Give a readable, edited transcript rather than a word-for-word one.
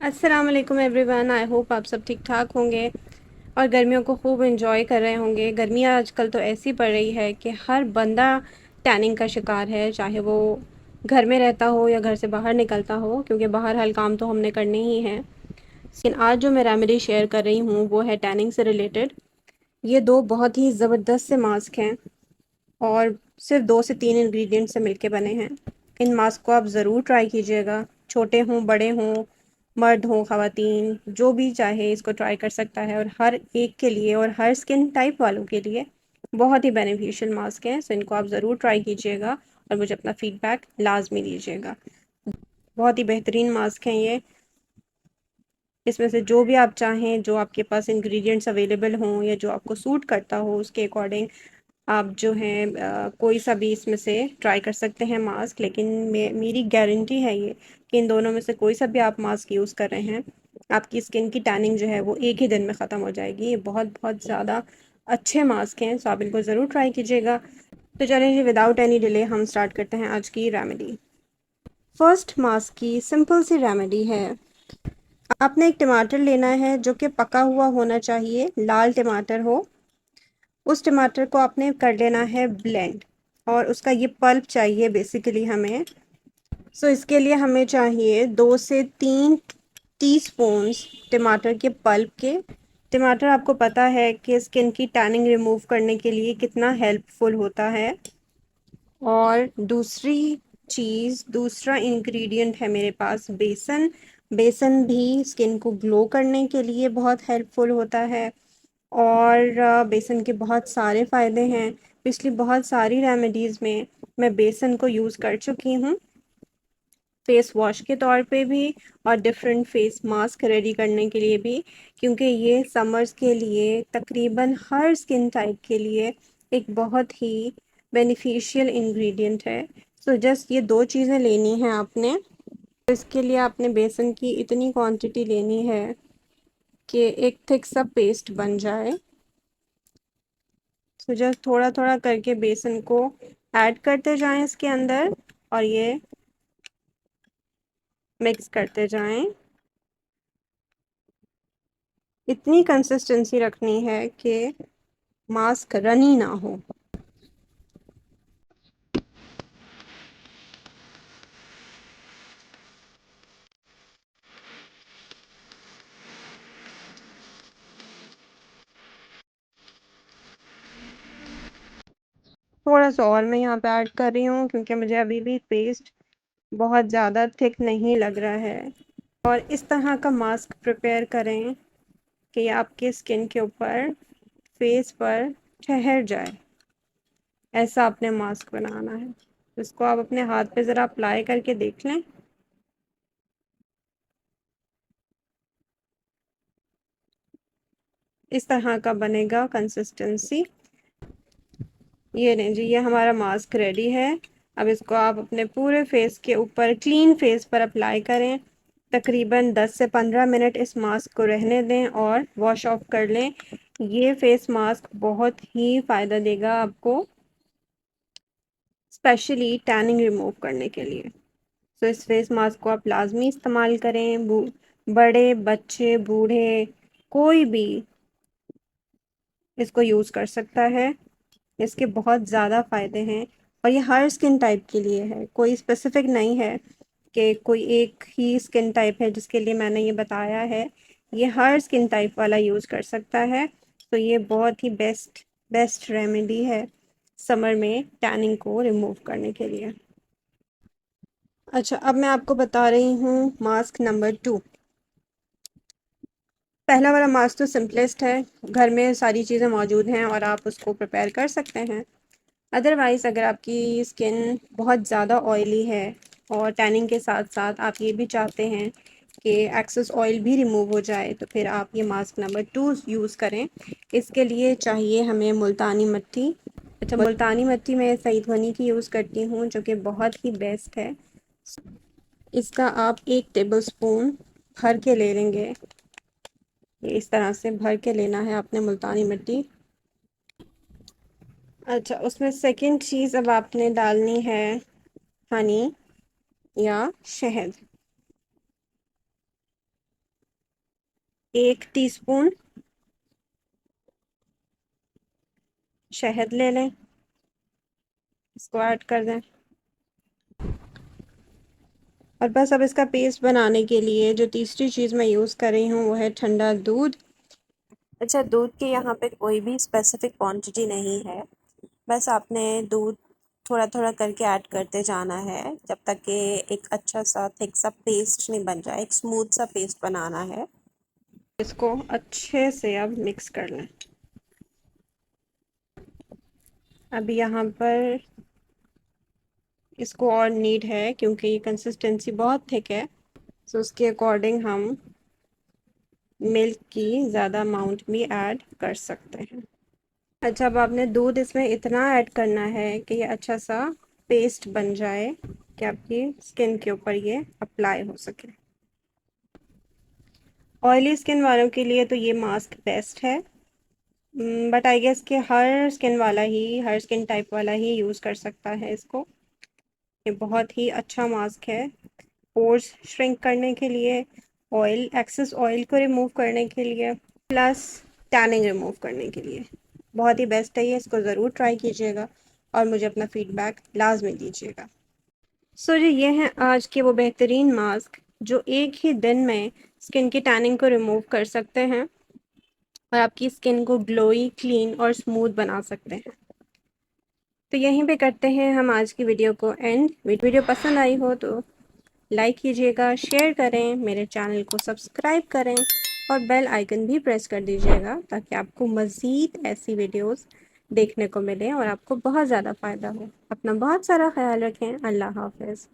अस्सलाम वालेकुम everyone. I hope आप सब ठीक ठाक होंगे और गर्मियों को खूब एंजॉय कर रहे होंगे। गर्मियाँ आजकल तो ऐसी पड़ रही है कि हर बंदा टैनिंग का शिकार है, चाहे वो घर में रहता हो या घर से बाहर निकलता हो, क्योंकि बाहर हर काम तो हमने करने ही हैं। लेकिन आज जो मैं रेमेडी शेयर कर रही हूँ वो है टैनिंग से रिलेटेड। ये दो बहुत ही ज़बरदस्त से मास्क हैं और सिर्फ 2 से 3 इंग्रेडिएंट से मिलके बने हैं। इन मास्क को आप ज़रूर ट्राई कीजिएगा, छोटे हों बड़े हों, मर्द हों ख़वातीन, जो भी चाहे इसको ट्राई कर सकता है। और हर एक के लिए और हर स्किन टाइप वालों के लिए बहुत ही बेनिफिशियल मास्क हैं। सो इनको आप ज़रूर ट्राई कीजिएगा और मुझे अपना फ़ीडबैक लाजमी दीजिएगा। बहुत ही बेहतरीन मास्क हैं ये। इसमें से जो भी आप चाहें, जो आपके पास इंग्रेडिएंट्स अवेलेबल हों या जो आपको सूट करता हो, उसके अकॉर्डिंग आप जो हैं कोई सा भी इसमें से ट्राई कर सकते हैं मास्क। लेकिन मेरी गारंटी है ये कि इन दोनों में से कोई सा भी आप मास्क यूज़ कर रहे हैं, आपकी स्किन की टैनिंग जो है वो एक ही दिन में ख़त्म हो जाएगी। ये बहुत बहुत ज़्यादा अच्छे मास्क हैं, सो आप इनको ज़रूर ट्राई कीजिएगा। तो चलें जी, विदाउट एनी डिले हम स्टार्ट करते हैं आज की रेमेडी। फर्स्ट मास्क की सिंपल सी रेमेडी है। आपने एक टमाटर लेना है जो कि पका हुआ होना चाहिए, लाल टमाटर हो। उस टमाटर को आपने कर लेना है ब्लेंड और उसका ये पल्प चाहिए बेसिकली हमें। सो इसके लिए हमें चाहिए 2 से 3 टीस्पून्स टमाटर के पल्प के। टमाटर आपको पता है कि स्किन की टैनिंग रिमूव करने के लिए कितना हेल्पफुल होता है। और दूसरा इंग्रेडिएंट है मेरे पास बेसन। बेसन भी स्किन को ग्लो करने के लिए बहुत हेल्पफुल होता है और बेसन के बहुत सारे फ़ायदे हैं। पिछली बहुत सारी रेमेडीज़ में मैं बेसन को यूज़ कर चुकी हूँ, फेस वॉश के तौर पे भी और डिफरेंट फेस मास्क रेडी करने के लिए भी, क्योंकि ये समर्स के लिए तकरीबन हर स्किन टाइप के लिए एक बहुत ही बेनिफिशियल इंग्रेडिएंट है। सो जस्ट ये दो चीज़ें लेनी हैं आपने। इसके लिए आपने बेसन की इतनी क्वांटिटी लेनी है कि एक थिक सा पेस्ट बन जाए। तो जस्ट थोड़ा थोड़ा करके बेसन को ऐड करते जाएं इसके अंदर और ये मिक्स करते जाएं। इतनी कंसिस्टेंसी रखनी है कि मास्क रनी ना हो। थोड़ा सा और मैं यहाँ पे ऐड कर रही हूँ क्योंकि मुझे अभी भी पेस्ट बहुत ज़्यादा थिक नहीं लग रहा है। और इस तरह का मास्क प्रिपेयर करें कि आपके स्किन के ऊपर, फेस पर ठहर जाए। ऐसा आपने मास्क बनाना है। इसको आप अपने हाथ पे ज़रा अप्लाई करके देख लें। इस तरह का बनेगा कंसिस्टेंसी। ये नहीं जी, ये हमारा मास्क रेडी है। अब इसको आप अपने पूरे फेस के ऊपर, क्लीन फेस पर अप्लाई करें। तकरीबन 10 से 15 मिनट इस मास्क को रहने दें और वॉश ऑफ कर लें। ये फेस मास्क बहुत ही फ़ायदा देगा आपको, स्पेशली टैनिंग रिमूव करने के लिए। तो इस फेस मास्क को आप लाजमी इस्तेमाल करें। बड़े बच्चे, बूढ़े, कोई भी इसको यूज़ कर सकता है। इसके बहुत ज़्यादा फ़ायदे हैं और ये हर स्किन टाइप के लिए है, कोई स्पेसिफिक नहीं है कि कोई एक ही स्किन टाइप है जिसके लिए मैंने ये बताया है। ये हर स्किन टाइप वाला यूज़ कर सकता है। तो ये बहुत ही बेस्ट बेस्ट रेमेडी है समर में टैनिंग को रिमूव करने के लिए। अच्छा, अब मैं आपको बता रही हूँ मास्क नंबर 2। पहला वाला मास्क तो सिंपलेस्ट है, घर में सारी चीज़ें मौजूद हैं और आप उसको प्रिपेयर कर सकते हैं। अदरवाइज़ अगर आपकी स्किन बहुत ज़्यादा ऑयली है और टैनिंग के साथ साथ आप ये भी चाहते हैं कि एक्सेस ऑयल भी रिमूव हो जाए, तो फिर आप ये मास्क नंबर 2 यूज़ करें। इसके लिए चाहिए हमें मुल्तानी मिट्टी। अच्छा, मुल्तानी मिट्टी मैं सईद गनी की यूज़ करती हूँ जो कि बहुत ही बेस्ट है। इसका आप 1 टेबल स्पून भर के ले लेंगे। ये इस तरह से भर के लेना है आपने मुल्तानी मिट्टी। अच्छा, उसमें सेकंड चीज़ अब आपने डालनी है हनी या शहद। 1 ٹی اسپون شہد لے لیں، اس کو ایڈ کر دیں، اور بس اب اس کا پیسٹ بنانے کے لیے جو تیسری چیز میں یوز کر رہی ہوں وہ ہے ٹھنڈا دودھ۔ اچھا، دودھ کی یہاں پہ کوئی بھی اسپیسیفک کوانٹٹی نہیں ہے، بس آپ نے دودھ تھوڑا تھوڑا کر کے ایڈ کرتے جانا ہے جب تک کہ ایک اچھا سا تھک سا پیسٹ نہیں بن جائے، ایک اسموتھ سا پیسٹ بنانا ہے۔ اس کو اچھے سے اب مکس کر لیں۔ اب یہاں پر اس کو اور نیڈ ہے کیونکہ یہ کنسسٹنسی بہت تھک ہے، سو اس کے اکارڈنگ ہم ملک کی زیادہ اماؤنٹ بھی ایڈ کر سکتے ہیں۔ اچھا، اب آپ نے دودھ اس میں اتنا ایڈ کرنا ہے کہ یہ اچھا سا پیسٹ بن جائے کہ آپ کی اسکن کے اوپر یہ اپلائی ہو سکے۔ آئلی اسکن والوں کے لیے تو یہ ماسک بیسٹ ہے، بٹ آئی گیس کہ ہر اسکن ٹائپ والا ہی یوز کر سکتا ہے اس کو۔ یہ بہت ہی اچھا ماسک ہے پورز شرنک کرنے کے لیے، ایکسس آئل کو ریموو کرنے کے لیے، پلس ٹیننگ ریموو کرنے کے لیے بہت ہی بیسٹ ہے یہ، اس کو ضرور ٹرائی کیجیے گا اور مجھے اپنا فیڈ بیک لازمی دیجیے گا۔ سو جی، یہ ہیں آج کے وہ بہترین ماسک جو ایک ہی دن میں اسکن کی ٹیننگ کو ریموو کر سکتے ہیں اور آپ کی اسکن کو گلوئی، کلین اور اسموتھ بنا سکتے ہیں۔ تو یہیں پہ کرتے ہیں ہم آج کی ویڈیو کو اینڈ۔ ویڈیو پسند آئی ہو تو لائک کیجیے گا، شیئر کریں، میرے چینل کو سبسکرائب کریں اور بیل آئیکن بھی پریس کر دیجیے گا تاکہ آپ کو مزید ایسی ویڈیوز دیکھنے کو ملیں اور آپ کو بہت زیادہ فائدہ ہو۔ اپنا بہت سارا خیال رکھیں۔ اللہ حافظ۔